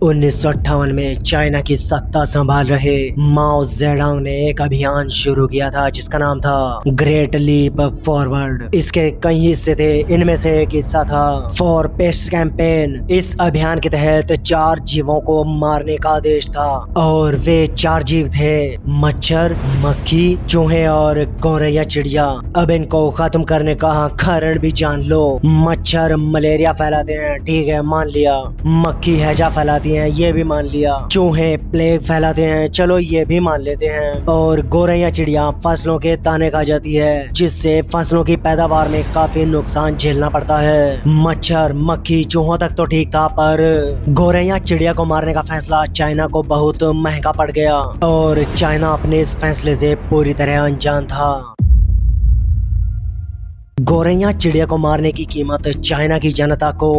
1958 में चाइना की सत्ता संभाल रहे माओ जेडोंग ने एक अभियान शुरू किया था जिसका नाम था ग्रेट लीप फॉरवर्ड। इसके कई हिस्से थे, इनमें से एक हिस्सा था फॉर पेस्ट कैंपेन। इस अभियान के तहत 4 जीवों को मारने का आदेश था और वे 4 जीव थे मच्छर, मक्खी, चूहे और गौरैया चिड़िया। अब इनको खत्म करने का कारण भी जान लो। मच्छर मलेरिया फैलाते हैं, ठीक है मान लिया। मक्खी हैजा फैलाती हैं, ये भी मान लिया। चूहे प्लेग फैलाते हैं, चलो ये भी मान लेते हैं। और गौरैया चिड़िया फसलों के दाने खा जाती है जिससे फसलों की पैदावार में काफी नुकसान झेलना पड़ता है। मच्छर, मक्खी, चूहों तक तो ठीक था, पर गौरैया चिड़िया को मारने का फैसला चाइना को बहुत महंगा पड़ गया और चाइना अपने इस फैसले से पूरी तरह अनजान था। गौरैया चिड़िया को मारने की कीमत चाइना की जनता को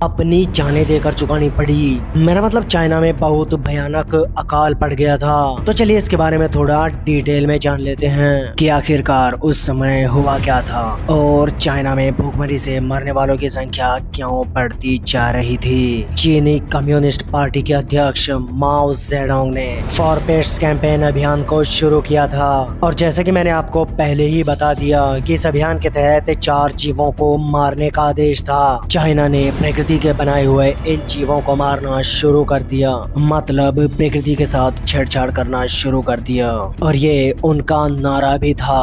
अपनी जानें देकर चुकानी पड़ी। मेरा मतलब चाइना में बहुत भयानक अकाल पड़ गया था। तो चलिए इसके बारे में थोड़ा डिटेल में जान लेते हैं कि आखिरकार उस समय हुआ क्या था और चाइना में भूखमरी से मरने वालों की संख्या क्यों बढ़ती जा रही थी। चीनी कम्युनिस्ट पार्टी के अध्यक्ष माओ जेडोंग ने फॉर पेस्ट कैंपेन अभियान को शुरू किया था और जैसे कि मैंने आपको पहले ही बता दिया कि इस अभियान के तहत 4 जीवों को मारने का आदेश था। चाइना ने प्रकृति के बनाए हुए इन जीवों को मारना शुरू कर दिया, मतलब प्रकृति के साथ छेड़छाड़ करना शुरू कर दिया। और ये उनका नारा भी था,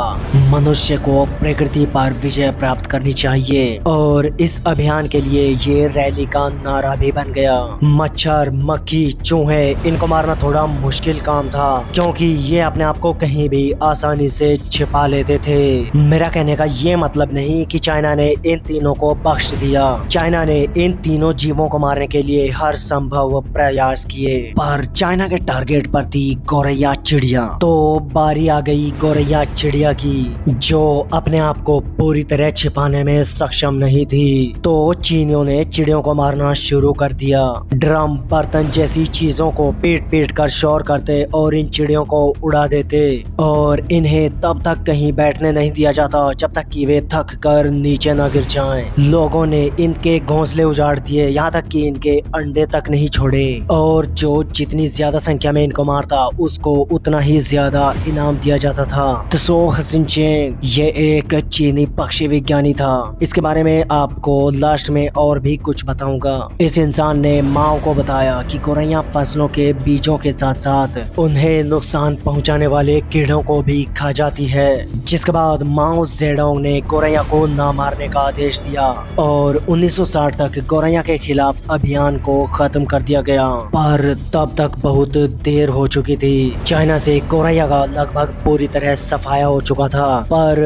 मनुष्य को प्रकृति पर विजय प्राप्त करनी चाहिए। और इस अभियान के लिए ये रैली का नारा भी बन गया। मच्छर, मक्खी, चूहे, इनको मारना थोड़ा मुश्किल काम था क्योंकि ये अपने आप को कहीं भी आसानी से छिपा लेते थे। मेरा कहने का ये मतलब नहीं कि चाइना ने इन तीनों को बख्श दिया। चाइना ने इन तीनों जीवों को मारने के लिए हर संभव प्रयास किए, पर चाइना के टारगेट पर थी गौरैया चिड़िया। तो बारी आ गई गौरैया चिड़िया की, जो अपने आप को पूरी तरह छिपाने में सक्षम नहीं थी। तो चीनियों ने चिड़ियों को मारना शुरू कर दिया। ड्रम, बर्तन जैसी चीजों को पीट पीट कर शोर करते और इन चिड़ियों को उड़ा देते और इन्हें तब तक कहीं बैठने नहीं दिया जाता जब तक कि वे थक कर नीचे न गिर जाएं। लोगों ने इनके घोंसले उजाड़ दिए, यहाँ तक कि इनके अंडे तक नहीं छोड़े और जो जितनी ज्यादा संख्या में इनको मारता उसको उतना ही ज्यादा इनाम दिया जाता था। त्सो हसिनचेंग ये एक चीनी पक्षी विज्ञानी था। इसके बारे में आपको लास्ट में और भी कुछ बताऊंगा। इस इंसान ने माओ को बताया कि गौरैया फसलों के बीजों के साथ साथ उन्हें नुकसान पहुंचाने वाले कीड़ों को भी खा जाती है। जिसके बाद माओ जेडोंग ने गौरैया को ना मारने का आदेश दिया और 1960 तक गौरैया के खिलाफ अभियान को खत्म कर दिया गया। पर तब तक बहुत देर हो चुकी थी। चाइना से गौरैया का लगभग पूरी तरह सफाया हो चुका था, पर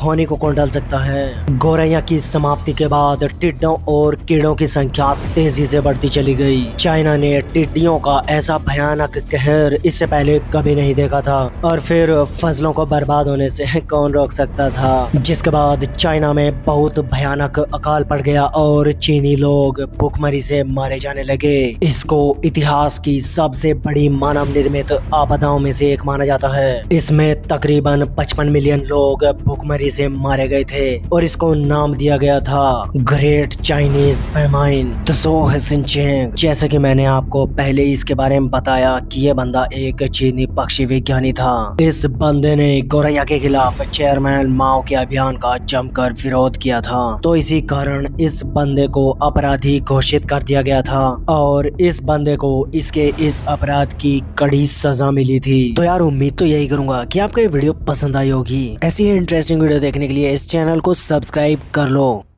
होने को कौन डाल सकता है। गौरैया की समाप्ति के बाद टिड्डों और कीड़ों की संख्या तेजी से बढ़ती चली गई। चाइना ने टिड्डियों का ऐसा भयानक कहर इससे पहले कभी नहीं देखा था और फिर फसलों को बर्बाद होने से कौन रोक सकता था। जिसके बाद चाइना में बहुत भयानक अकाल पड़ गया और चीनी लोग भूखमरी से मारे जाने लगे। इसको इतिहास की सबसे बड़ी मानव निर्मित आपदाओं में से एक माना जाता है। इसमें तकरीबन 55 मिलियन लोग भूखमरी से मारे गए थे और इसको नाम दिया गया था ग्रेट चाइनीज फेमाइन। त्सो हसिनचेंग, जैसे कि मैंने आपको पहले इसके बारे में बताया कि ये बंदा एक चीनी पक्षी विज्ञानी था। इस बंदे ने गौरैया के खिलाफ चेयरमैन माओ के अभियान का जमकर विरोध किया था, तो इसी कारण इस बंदे को अपराधी घोषित कर दिया गया था और इस बंदे को इसके इस अपराध की कड़ी सजा मिली थी। तो यार उम्मीद तो यही करूंगा कि आपको ये वीडियो पसंद आई होगी। ऐसी ही इंटरेस्टिंग वीडियो देखने के लिए इस चैनल को सब्सक्राइब कर लो।